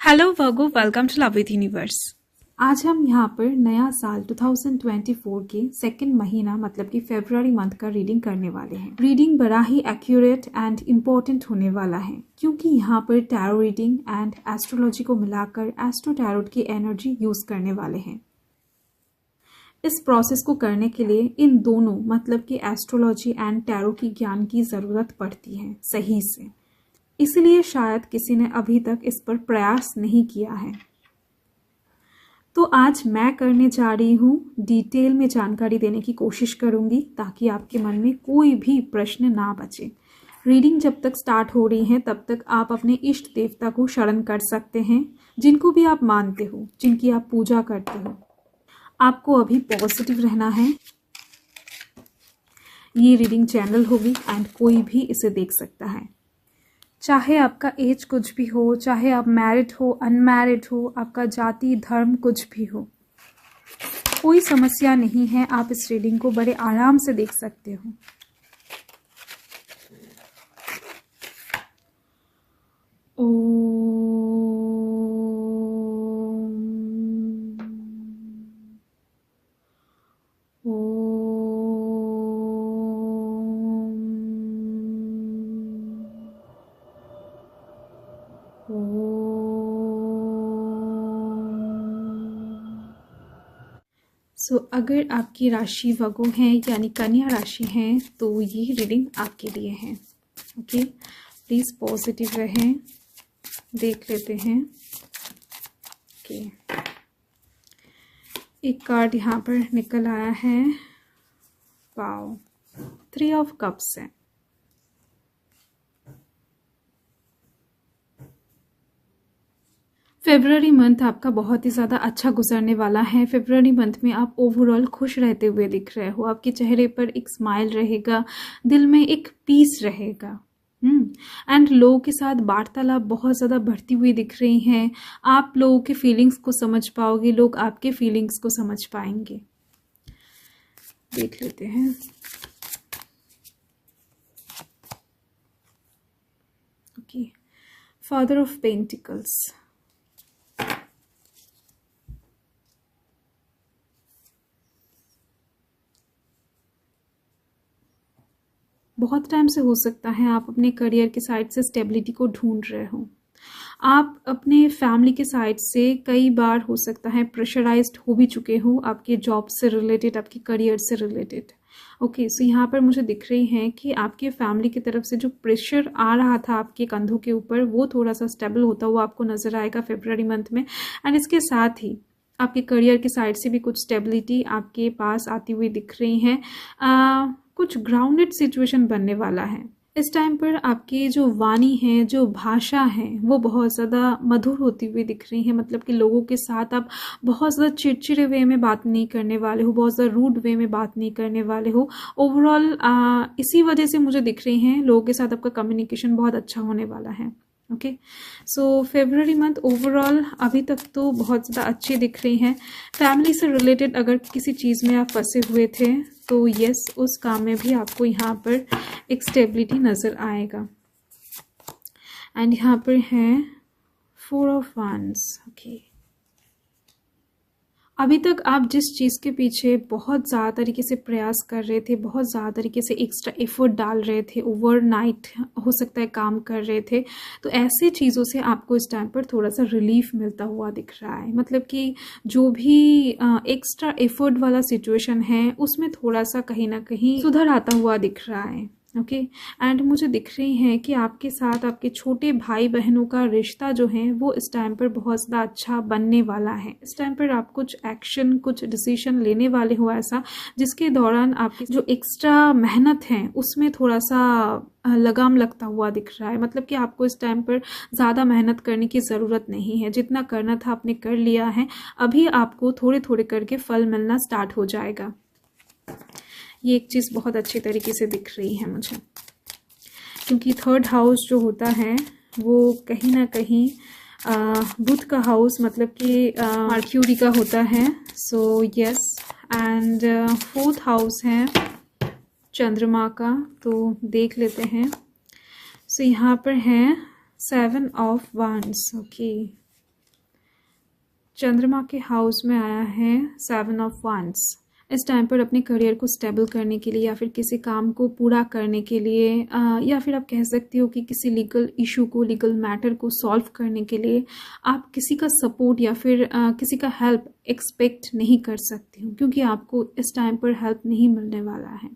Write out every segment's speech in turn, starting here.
Hello Virgo, welcome to love with universe. आज हम यहाँ पर नया साल 2024 के सेकंड महीना मतलब कि फरवरी मंथ का रीडिंग करने वाले हैं। रीडिंग बड़ा ही एक्यूरेट एंड इम्पोर्टेंट होने वाला है क्योंकि यहाँ पर टैरो रीडिंग एंड एस्ट्रोलॉजी को मिलाकर एस्ट्रो टैरोट की एनर्जी यूज करने वाले हैं। इस प्रोसेस को करने के लिए इन दोनों मतलब कि एस्ट्रोलॉजी एंड टैरो की ज्ञान की ज़रूरत पड़ती है सही से, इसलिए शायद किसी ने अभी तक इस पर प्रयास नहीं किया है। तो आज मैं करने जा रही हूँ, डिटेल में जानकारी देने की कोशिश करूँगी ताकि आपके मन में कोई भी प्रश्न ना बचे। रीडिंग जब तक स्टार्ट हो रही है तब तक आप अपने इष्ट देवता को शरण कर सकते हैं, जिनको भी आप मानते हो, जिनकी आप पूजा करते हो। आपको अभी पॉजिटिव रहना है। ये रीडिंग चैनल होगी एंड कोई भी इसे देख सकता है, चाहे आपका एज कुछ भी हो, चाहे आप मैरिड हो, अनमैरिड हो, आपका जाति धर्म कुछ भी हो, कोई समस्या नहीं है। आप इस रीडिंग को बड़े आराम से देख सकते हो। अगर आपकी राशि वर्गो है यानी कन्या राशि है तो ये रीडिंग आपके लिए है। ओके, प्लीज़ पॉजिटिव रहें। देख लेते हैं। ओके, एक कार्ड यहाँ पर निकल आया है। वाओ, 3 ऑफ कप्स है। फरवरी मंथ आपका बहुत ही ज़्यादा अच्छा गुजरने वाला है। फरवरी मंथ में आप ओवरऑल खुश रहते हुए दिख रहे हो। आपके चेहरे पर एक स्माइल रहेगा, दिल में एक पीस रहेगा। एंड लोगों के साथ वार्तालाप बहुत ज़्यादा बढ़ती हुई दिख रही हैं। आप लोगों के फीलिंग्स को समझ पाओगे, लोग आपके फीलिंग्स को समझ पाएंगे। देख लेते हैं। Okay, father of pentacles. बहुत टाइम से हो सकता है आप अपने करियर के साइड से स्टेबिलिटी को ढूंढ रहे हो। आप अपने फैमिली के साइड से कई बार हो सकता है प्रेशराइज्ड हो भी चुके हो, आपके जॉब से रिलेटेड, आपके करियर से रिलेटेड। ओके, सो यहाँ पर मुझे दिख रही है कि आपके फैमिली की तरफ से जो प्रेशर आ रहा था आपके कंधों के ऊपर, वो थोड़ा सा स्टेबल होता हुआ आपको नजर आएगा फरवरी मंथ में। एंड इसके साथ ही आपके करियर के साइड से भी कुछ स्टेबिलिटी आपके पास आती हुई दिख रही है। कुछ ग्राउंडेड सिचुएशन बनने वाला है। इस टाइम पर आपकी जो वाणी है, जो भाषा है, वो बहुत ज़्यादा मधुर होती हुई दिख रही है। मतलब कि लोगों के साथ आप बहुत ज़्यादा चिड़चिड़े वे में बात नहीं करने वाले हो, बहुत ज़्यादा रूड वे में बात नहीं करने वाले हो। ओवरऑल इसी वजह से मुझे दिख रही हैं लोगों के साथ आपका कम्युनिकेशन बहुत अच्छा होने वाला है। ओके, सो फरवरी मंथ ओवरऑल अभी तक तो बहुत ज़्यादा अच्छी दिख रही हैं। फैमिली से रिलेटेड अगर किसी चीज़ में आप फंसे हुए थे तो यस, उस काम में भी आपको यहाँ पर एक स्टेबिलिटी नज़र आएगा। एंड यहाँ पर है 4 ऑफ वांड्स। ओके, अभी तक आप जिस चीज़ के पीछे बहुत ज़्यादा तरीके से प्रयास कर रहे थे, बहुत ज़्यादा तरीके से एक्स्ट्रा एफर्ट डाल रहे थे, ओवरनाइट हो सकता है काम कर रहे थे, तो ऐसी चीज़ों से आपको इस टाइम पर थोड़ा सा रिलीफ मिलता हुआ दिख रहा है। मतलब कि जो भी एक्स्ट्रा एफर्ट वाला सिचुएशन है उसमें थोड़ा सा कहीं ना कहीं सुधार आता हुआ दिख रहा है। ओके, एंड मुझे दिख रही है कि आपके साथ आपके छोटे भाई बहनों का रिश्ता जो है वो इस टाइम पर बहुत ज़्यादा अच्छा बनने वाला है। इस टाइम पर आप कुछ एक्शन, कुछ डिसीजन लेने वाले हो ऐसा, जिसके दौरान आपकी जो एक्स्ट्रा मेहनत है उसमें थोड़ा सा लगाम लगता हुआ दिख रहा है। मतलब कि आपको इस टाइम पर ज़्यादा मेहनत करने की ज़रूरत नहीं है, जितना करना था आपने कर लिया है। अभी आपको थोड़े थोड़े करके फल मिलना स्टार्ट हो जाएगा। ये एक चीज़ बहुत अच्छी तरीके से दिख रही है मुझे, क्योंकि 3rd हाउस जो होता है वो कहीं ना कहीं बुध का हाउस मतलब कि मर्क्यूरी का होता है। So yes, and 4th house है चंद्रमा का। तो देख लेते हैं। सो यहाँ पर है 7 ऑफ वांड्स। ओके, चंद्रमा के हाउस में आया है 7 ऑफ वांड्स। इस टाइम पर अपने करियर को स्टेबल करने के लिए या फिर किसी काम को पूरा करने के लिए या फिर आप कह सकते हो कि किसी लीगल इशू को, लीगल मैटर को सॉल्व करने के लिए आप किसी का सपोर्ट या फिर किसी का हेल्प एक्सपेक्ट नहीं कर सकते हो, क्योंकि आपको इस टाइम पर हेल्प नहीं मिलने वाला है।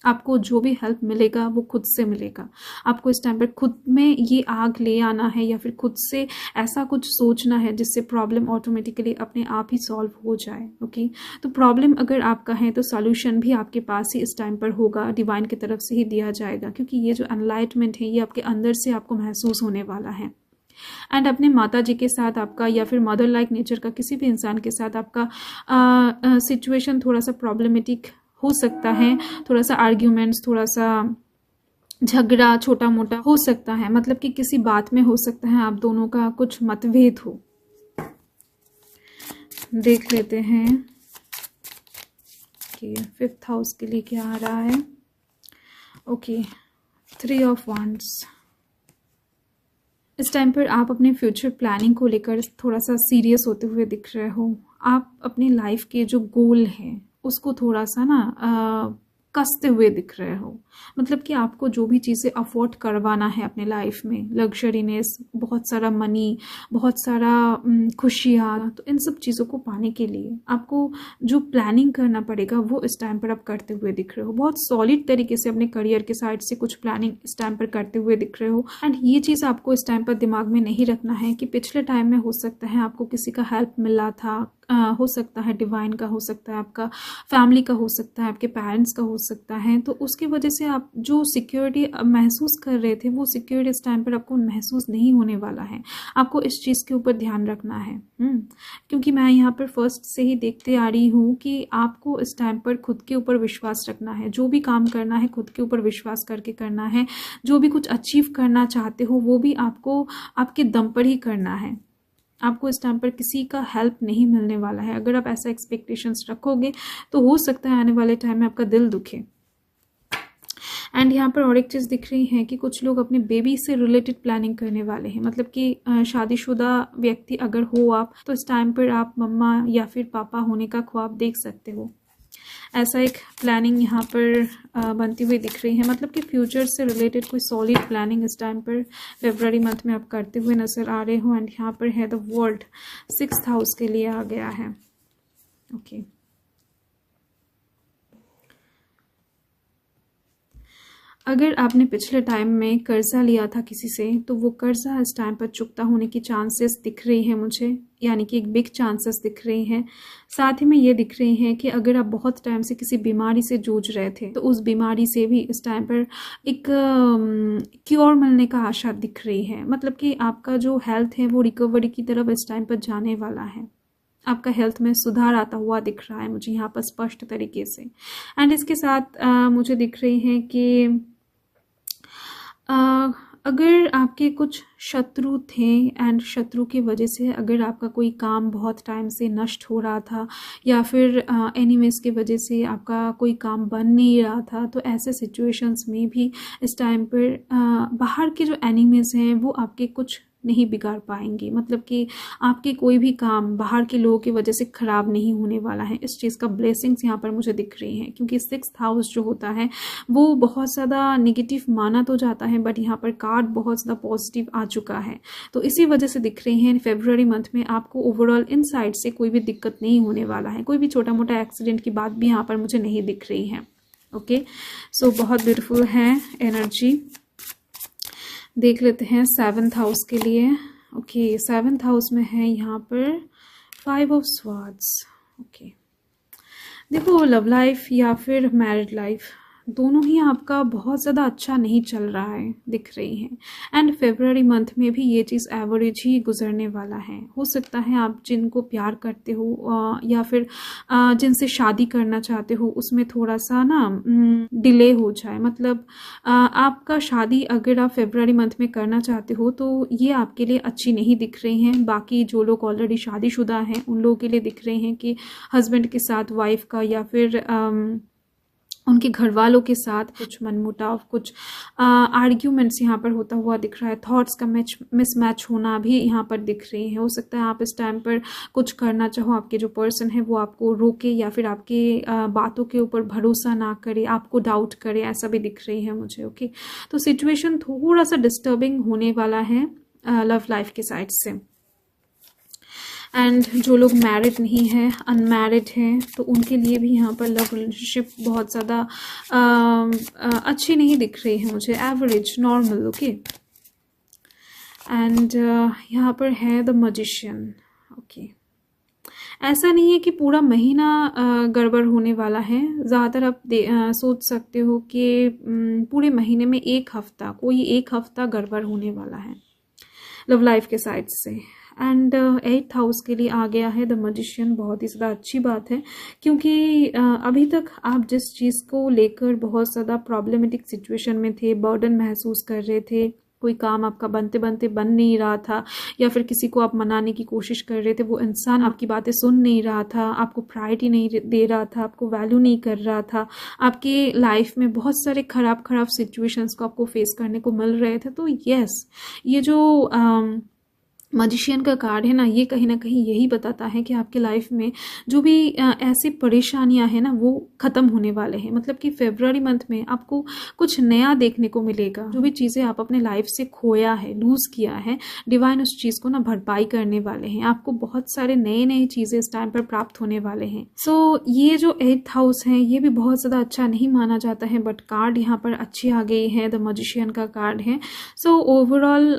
आपको जो भी हेल्प मिलेगा वो खुद से मिलेगा। आपको इस टाइम पर खुद में ये आग ले आना है या फिर खुद से ऐसा कुछ सोचना है जिससे प्रॉब्लम ऑटोमेटिकली अपने आप ही सॉल्व हो जाए। ओके, तो प्रॉब्लम अगर आपका है तो सॉल्यूशन भी आपके पास ही इस टाइम पर होगा, डिवाइन की तरफ से ही दिया जाएगा, क्योंकि ये जो एनलाइटमेंट है ये आपके अंदर से आपको महसूस होने वाला है। एंड अपने माता जी के साथ आपका या फिर मदर लाइक नेचर का किसी भी इंसान के साथ आपका सिचुएशन थोड़ा सा प्रॉब्लमेटिक हो सकता है, थोड़ा सा आर्ग्यूमेंट्स, थोड़ा सा झगड़ा छोटा मोटा हो सकता है, मतलब कि किसी बात में हो सकता है आप दोनों का कुछ मतभेद हो। देख लेते हैं कि 5th हाउस के लिए क्या आ रहा है। Okay, 3 of wands. इस टाइम पर आप अपने फ्यूचर प्लानिंग को लेकर थोड़ा सा सीरियस होते हुए दिख रहे हो। आप अपनी लाइफ के जो गोल हैं उसको थोड़ा सा ना कसते हुए दिख रहे हो, मतलब कि आपको जो भी चीज़ें अफोर्ड करवाना है अपने लाइफ में, लग्जरीनेस, बहुत सारा मनी, बहुत सारा खुशियाँ, तो इन सब चीज़ों को पाने के लिए आपको जो प्लानिंग करना पड़ेगा वो इस टाइम पर आप करते हुए दिख रहे हो। बहुत सॉलिड तरीके से अपने करियर के साइड से कुछ प्लानिंग इस टाइम पर करते हुए दिख रहे हो। एंड ये चीज़ आपको इस टाइम पर दिमाग में नहीं रखना है कि पिछले टाइम में हो सकता है आपको किसी का हेल्प मिला था, हो सकता है डिवाइन का, हो सकता है आपका फैमिली का, हो सकता है आपके पेरेंट्स का हो सकता है, तो उसकी वजह से आप जो सिक्योरिटी महसूस कर रहे थे वो सिक्योरिटी इस टाइम पर आपको महसूस नहीं होने वाला है। आपको इस चीज़ के ऊपर ध्यान रखना है, क्योंकि मैं यहाँ पर फर्स्ट से ही देखते आ रही हूँ कि आपको इस टाइम पर खुद के ऊपर विश्वास रखना है। जो भी काम करना है खुद के ऊपर विश्वास करके करना है। जो भी कुछ अचीव करना चाहते हो वो भी आपको आपके दम पर ही करना है। आपको इस टाइम पर किसी का हेल्प नहीं मिलने वाला है। अगर आप ऐसा एक्सपेक्टेशंस रखोगे तो हो सकता है आने वाले टाइम में आपका दिल दुखे। एंड यहाँ पर और एक चीज़ दिख रही है कि कुछ लोग अपने बेबी से रिलेटेड प्लानिंग करने वाले हैं, मतलब कि शादीशुदा व्यक्ति अगर हो आप तो इस टाइम पर आप मम्मा या फिर पापा होने का ख्वाब देख सकते हो। ऐसा एक प्लानिंग यहाँ पर बनती हुई दिख रही है, मतलब कि फ्यूचर से रिलेटेड कोई सॉलिड प्लानिंग इस टाइम पर फरवरी मंथ में आप करते हुए नजर आ रहे हो। एंड यहाँ पर है द वर्ल्ड 6th हाउस के लिए आ गया है। ओके, अगर आपने पिछले टाइम में कर्जा लिया था किसी से तो वो कर्जा इस टाइम पर चुकता होने की चांसेस दिख रही है मुझे, यानी कि एक बिग चांसेस दिख रही हैं। साथ ही में ये दिख रही हैं कि अगर आप बहुत टाइम से किसी बीमारी से जूझ रहे थे तो उस बीमारी से भी इस टाइम पर एक क्योर मिलने का आशा दिख रही है, मतलब कि आपका जो हेल्थ है वो रिकवरी की तरफ इस टाइम पर जाने वाला है। आपका हेल्थ में सुधार आता हुआ दिख रहा है मुझे यहाँ पर स्पष्ट तरीके से। एंड इसके साथ मुझे दिख रही है कि अगर आपके कुछ शत्रु थे एंड शत्रु की वजह से अगर आपका कोई काम बहुत टाइम से नष्ट हो रहा था या फिर एनिमीज की वजह से आपका कोई काम बन नहीं रहा था, तो ऐसे सिचुएशंस में भी इस टाइम पर बाहर के जो एनिमीज हैं वो आपके कुछ नहीं बिगाड़ पाएंगे, मतलब कि आपके कोई भी काम बाहर के लोगों की वजह से ख़राब नहीं होने वाला है। इस चीज़ का ब्लेसिंग्स यहाँ पर मुझे दिख रही हैं, क्योंकि 6th हाउस जो होता है वो बहुत ज़्यादा नेगेटिव माना तो जाता है, बट यहाँ पर कार्ड बहुत ज़्यादा पॉजिटिव आ चुका है। तो इसी वजह से दिख रही हैं फरवरी मंथ में आपको ओवरऑल इन साइड से कोई भी दिक्कत नहीं होने वाला है। कोई भी छोटा मोटा एक्सीडेंट की बात भी यहाँ पर मुझे नहीं दिख रही है। ओके, सो बहुत ब्यूटीफुल है एनर्जी। देख लेते हैं 7th हाउस के लिए। ओके, 7th हाउस में है यहाँ पर 5 ऑफ स्वॉर्ड्स। ओके, देखो लव लाइफ या फिर मैरिड लाइफ दोनों ही आपका बहुत ज़्यादा अच्छा नहीं चल रहा है दिख रही है। एंड फरवरी मंथ में भी ये चीज़ एवरेज ही गुजरने वाला है। हो सकता है आप जिनको प्यार करते हो या फिर जिनसे शादी करना चाहते हो उसमें थोड़ा सा ना डिले हो जाए, मतलब आपका शादी अगर आप फरवरी मंथ में करना चाहते हो तो ये आपके लिए अच्छी नहीं दिख रही हैं। बाकी जो लोग ऑलरेडी शादीशुदा हैं उन लोगों के लिए दिख रहे हैं कि हस्बैंड के साथ वाइफ का या फिर उनके घर वालों के साथ कुछ मनमुटाव, कुछ आर्ग्यूमेंट्स यहाँ पर होता हुआ दिख रहा है। थॉट्स का मिसमैच होना भी यहाँ पर दिख रही है। हो सकता है आप इस टाइम पर कुछ करना चाहो, आपके जो पर्सन है वो आपको रोके या फिर आपके बातों के ऊपर भरोसा ना करे, आपको डाउट करे, ऐसा भी दिख रही है मुझे। ओके, तो सिचुएशन थोड़ा सा डिस्टर्बिंग होने वाला है लव लाइफ के साइड से। एंड जो लोग मैरिड नहीं है, अनमैरिड हैं, तो उनके लिए भी यहाँ पर लव रिलेशनशिप बहुत ज़्यादा अच्छी नहीं दिख रही है मुझे, एवरेज, नॉर्मल। ओके, एंड यहाँ पर है द मैजिशियन। ओके, ऐसा नहीं है कि पूरा महीना गड़बड़ होने वाला है। ज़्यादातर आप सोच सकते हो कि पूरे महीने में एक हफ्ता, कोई एक हफ्ता गड़बड़ होने वाला है लव लाइफ के साइड से। एंड 8th हाउस के लिए आ गया है द मैजिशियन। बहुत ही ज़्यादा अच्छी बात है, क्योंकि अभी तक आप जिस चीज़ को लेकर बहुत ज़्यादा प्रॉब्लमेटिक सिचुएशन में थे, बर्डन महसूस कर रहे थे, कोई काम आपका बनते बनते बन नहीं रहा था, या फिर किसी को आप मनाने की कोशिश कर रहे थे, वो इंसान आपकी बातें सुन नहीं रहा था, आपको प्रायोरिटी नहीं दे रहा था, आपको वैल्यू नहीं कर रहा था, आपके लाइफ में बहुत सारे खराब सिचुएशंस को आपको फेस करने को मिल रहे थे। तो यस, ये जो मैजिशियन का कार्ड है ना, ये कहीं ना कहीं यही बताता है कि आपके लाइफ में जो भी ऐसी परेशानियां हैं ना, वो ख़त्म होने वाले हैं। मतलब कि फरवरी मंथ में आपको कुछ नया देखने को मिलेगा। जो भी चीज़ें आप अपने लाइफ से खोया है, लूज़ किया है, डिवाइन उस चीज़ को ना भरपाई करने वाले हैं। आपको बहुत सारे नए चीज़ें इस टाइम पर प्राप्त होने वाले हैं। सो ये जो 8th हाउस है, ये भी बहुत ज़्यादा अच्छा नहीं माना जाता है, बट कार्ड यहाँ पर अच्छी आ गई है, द मैजिशियन का कार्ड है। सो ओवरऑल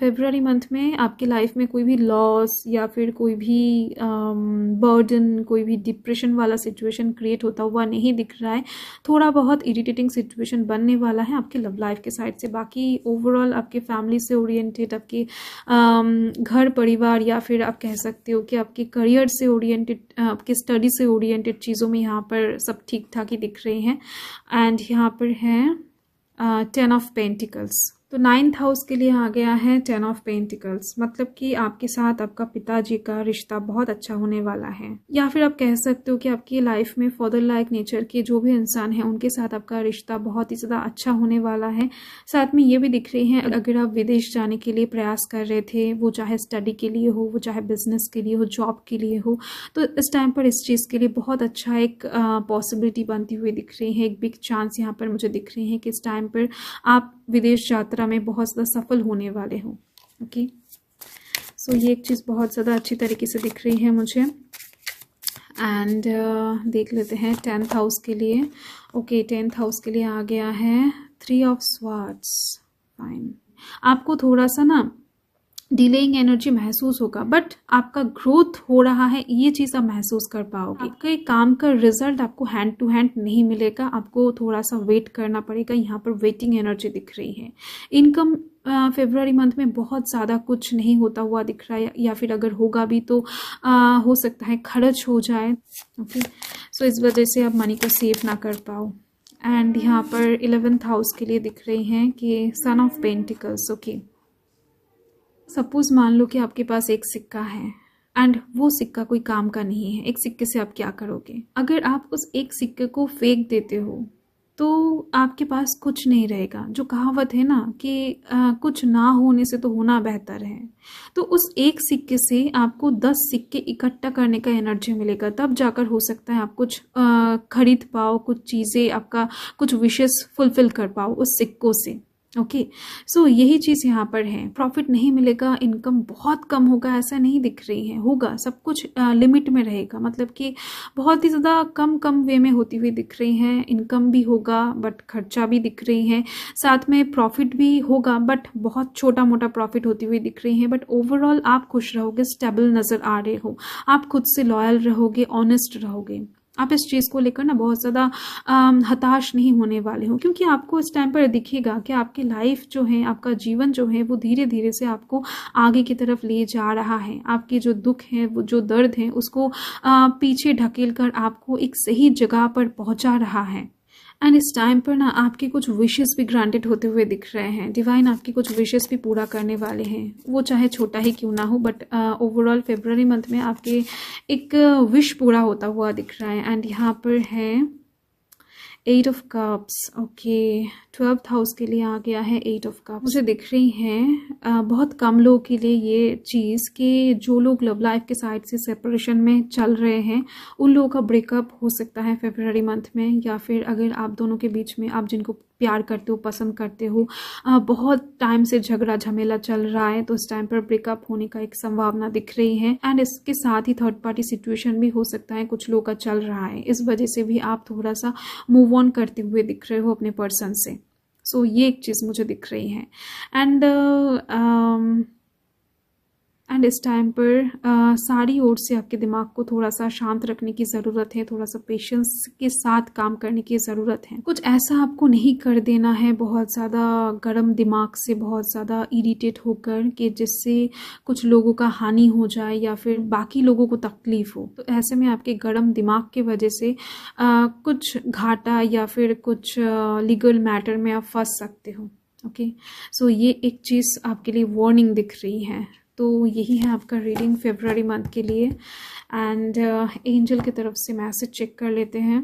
फरवरी मंथ में आपके लाइफ में कोई भी लॉस या फिर कोई भी बर्डन, कोई भी डिप्रेशन वाला सिचुएशन क्रिएट होता हुआ नहीं दिख रहा है। थोड़ा बहुत इरिटेटिंग सिचुएशन बनने वाला है आपके लव लाइफ के साइड से। बाकी ओवरऑल आपके फैमिली से ओरिएंटेड, आपके घर परिवार, या फिर आप कह सकते हो कि आपके करियर से ओरिएंटेड, आपके स्टडी से ओरिएंटेड चीज़ों में यहाँ पर सब ठीक ठाक ही दिख रहे हैं। एंड यहाँ पर है 10 ऑफ पेंटिकल्स। तो 9th हाउस के लिए आ गया है 10 ऑफ पेंटिकल्स। मतलब कि आपके साथ आपका पिताजी का रिश्ता बहुत अच्छा होने वाला है, या फिर आप कह सकते हो कि आपकी लाइफ में फादर लाइक नेचर के जो भी इंसान हैं, उनके साथ आपका रिश्ता बहुत ही ज़्यादा अच्छा होने वाला है। साथ में ये भी दिख रही है, अगर आप विदेश जाने के लिए प्रयास कर रहे थे, वो चाहे स्टडी के लिए हो, वो चाहे बिजनेस के लिए हो, जॉब के लिए हो, तो इस टाइम पर इस चीज़ के लिए बहुत अच्छा एक पॉसिबिलिटी बनती हुई दिख रही है। एक बिग चांस यहाँ पर मुझे दिख रही है कि इस टाइम पर आप विदेश यात्रा में बहुत ज़्यादा सफल होने वाले हो। ओके, सो ये एक चीज़ बहुत ज़्यादा अच्छी तरीके से दिख रही है मुझे। एंड देख लेते हैं 10th हाउस के लिए। ओके, 10th हाउस के लिए आ गया है 3 ऑफ स्वॉर्ड्स। फाइन, आपको थोड़ा सा ना डिलेइंग एनर्जी महसूस होगा, बट आपका ग्रोथ हो रहा है, ये चीज़ आप महसूस कर पाओगे। आपके काम का रिजल्ट आपको हैंड टू हैंड नहीं मिलेगा, आपको थोड़ा सा वेट करना पड़ेगा। यहाँ पर वेटिंग एनर्जी दिख रही है। इनकम फरवरी मंथ में बहुत ज़्यादा कुछ नहीं होता हुआ दिख रहा है, या फिर अगर होगा भी तो हो सकता है खर्च हो जाए। ओके, सो इस वजह से आप मनी को सेव ना कर पाओ। एंड यहाँ पर 11th हाउस के लिए दिख रही हैं कि son of pentacles. Okay, suppose मान लो कि आपके पास एक सिक्का है एंड वो सिक्का कोई काम का नहीं है। एक सिक्के से आप क्या करोगे? अगर आप उस एक सिक्के को फेंक देते हो तो आपके पास कुछ नहीं रहेगा। जो कहावत है ना कि कुछ ना होने से तो होना बेहतर है, तो उस एक सिक्के से आपको 10 सिक्के इकट्ठा करने का एनर्जी मिलेगा, तब जाकर हो सकता है आप कुछ खरीद पाओ, कुछ चीज़ें, आपका कुछ विशेस फुलफिल कर पाओ उस सिक्कों से। ओके, सो यही चीज़ यहाँ पर है। प्रॉफिट नहीं मिलेगा, इनकम बहुत कम होगा, ऐसा नहीं दिख रही है। होगा, सब कुछ लिमिट में रहेगा, मतलब कि बहुत ही ज़्यादा कम वे में होती हुई दिख रही है। इनकम भी होगा बट खर्चा भी दिख रही है, साथ में प्रॉफिट भी होगा बट बहुत छोटा मोटा प्रॉफिट होती हुई दिख रही है। बट ओवरऑल आप खुश रहोगे, स्टेबल नज़र आ रहे हो, आप खुद से लॉयल रहोगे, ऑनेस्ट रहोगे। आप इस चीज़ को लेकर ना बहुत ज़्यादा हताश नहीं होने वाले हो, क्योंकि आपको इस टाइम पर दिखेगा कि आपकी लाइफ जो है, आपका जीवन जो है, वो धीरे धीरे से आपको आगे की तरफ ले जा रहा है। आपके जो दुख है, वो जो दर्द है, उसको पीछे ढकेल कर आपको एक सही जगह पर पहुंचा रहा है। एंड इस टाइम पर ना आपके कुछ विशेस भी ग्रांटेड होते हुए दिख रहे हैं। डिवाइन आपके कुछ विशेस भी पूरा करने वाले हैं, वो चाहे छोटा ही क्यों ना हो, बट ओवरऑल फरवरी मंथ में आपके एक विश पूरा होता हुआ दिख रहा है। एंड यहाँ पर है 8 of cups, okay, 12th house के लिए आ गया है 8 ऑफ कप्स। मुझे दिख रही हैं बहुत कम लोगों के लिए ये चीज़ कि जो लोग लव लाइफ के साइड से सेपरेशन में चल रहे हैं उन लोगों का ब्रेकअप हो सकता है फरवरी मंथ में, या फिर अगर आप दोनों के बीच में, आप जिनको प्यार करते हो, पसंद करते हो, बहुत टाइम से झगड़ा झमेला चल रहा है, तो इस टाइम पर ब्रेकअप होने का एक संभावना दिख रही है। एंड इसके साथ ही थर्ड पार्टी सिचुएशन भी हो सकता है कुछ लोगों का चल रहा है, इस वजह से भी आप थोड़ा सा मूव ऑन करते हुए दिख रहे हो अपने पर्सन से। सो ये एक चीज़ मुझे दिख रही है। एंड इस टाइम पर सारी ओर से आपके दिमाग को थोड़ा सा शांत रखने की ज़रूरत है, थोड़ा सा पेशेंस के साथ काम करने की ज़रूरत है। कुछ ऐसा आपको नहीं कर देना है बहुत ज़्यादा गर्म दिमाग से, बहुत ज़्यादा इरिटेट होकर, कि जिससे कुछ लोगों का हानि हो जाए या फिर बाकी लोगों को तकलीफ हो। तो ऐसे में आपके गर्म दिमाग की वजह से कुछ घाटा या फिर कुछ लीगल मैटर में आप फंस सकते हो। ओके, सो ये एक चीज़ आपके लिए वार्निंग दिख रही है। तो यही है आपका रीडिंग फरवरी मंथ के लिए। एंड एंजल की तरफ से मैसेज चेक कर लेते हैं।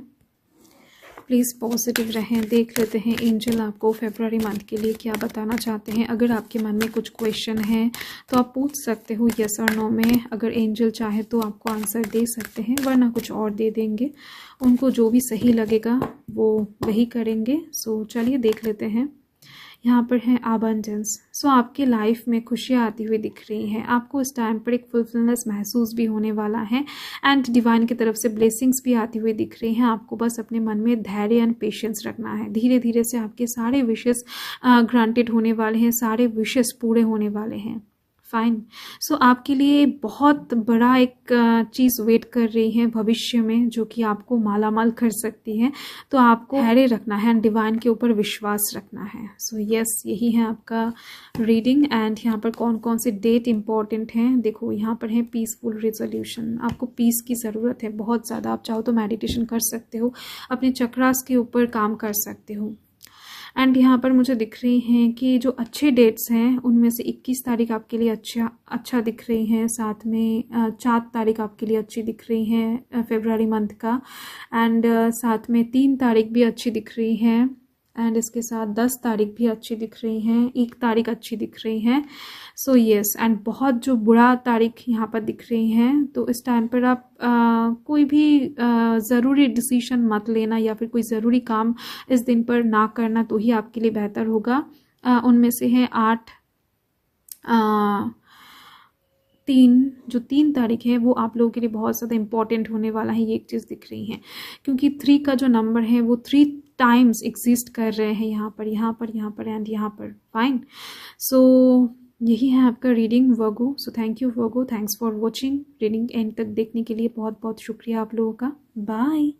प्लीज़ पॉजिटिव रहें, देख लेते हैं एंजल आपको फरवरी मंथ के लिए क्या बताना चाहते हैं। अगर आपके मन में कुछ क्वेश्चन है तो आप पूछ सकते हो यस और नो में। अगर एंजल चाहे तो आपको आंसर दे सकते हैं, वरना कुछ और दे देंगे। उनको जो भी सही लगेगा वो वही करेंगे। सो चलिए देख लेते हैं। यहाँ पर है अबंडेंस। सो आपकी लाइफ में खुशियाँ आती हुई दिख रही हैं। आपको इस टाइम पर एक फुलफिलनेस महसूस भी होने वाला है एंड डिवाइन की तरफ से ब्लेसिंग्स भी आती हुई दिख रही हैं। आपको बस अपने मन में धैर्य एंड पेशेंस रखना है। धीरे धीरे से आपके सारे विशेस ग्रांटेड होने वाले हैं, सारे विशेस पूरे होने वाले हैं। फाइन। सो आपके लिए बहुत बड़ा एक चीज़ वेट कर रही है भविष्य में, जो कि आपको मालामाल कर सकती है। तो आपको धैर्य रखना है एंड डिवाइन के ऊपर विश्वास रखना है। सो यस, यही है आपका रीडिंग। एंड यहाँ पर कौन कौन से डेट इंपॉर्टेंट हैं देखो। यहाँ पर है पीसफुल रिजोल्यूशन। आपको पीस की ज़रूरत है बहुत ज़्यादा। आप चाहो तो मेडिटेशन कर सकते हो, अपने चक्रास के ऊपर काम कर सकते हो। एंड यहाँ पर मुझे दिख रही हैं कि जो अच्छे डेट्स हैं उनमें से 21 तारीख आपके लिए अच्छा दिख रही हैं। साथ में 4 तारीख आपके लिए अच्छी दिख रही हैं फरवरी मंथ का। एंड साथ में 3 तारीख भी अच्छी दिख रही हैं। एंड इसके साथ 10 तारीख भी अच्छी दिख रही हैं, 1 तारीख अच्छी दिख रही हैं। सो यस, एंड बहुत जो बुरा तारीख यहाँ पर दिख रही हैं। तो इस टाइम पर आप कोई भी ज़रूरी डिसीजन मत लेना, या फिर कोई ज़रूरी काम इस दिन पर ना करना, तो ही आपके लिए बेहतर होगा। उनमें से है 8 3 तारीख है वो आप लोगों के लिए बहुत ज़्यादा इंपॉर्टेंट होने वाला है। ये एक चीज़ दिख रही है, क्योंकि 3 का जो नंबर है वो 3 टाइम्स एग्जिस्ट कर रहे हैं यहाँ पर एंड यहाँ पर। फाइन। सो यही है आपका reading Virgo. So thank you Virgo, thanks for watching. Reading and तक देखने के लिए बहुत बहुत शुक्रिया आप लोगों का। बाय।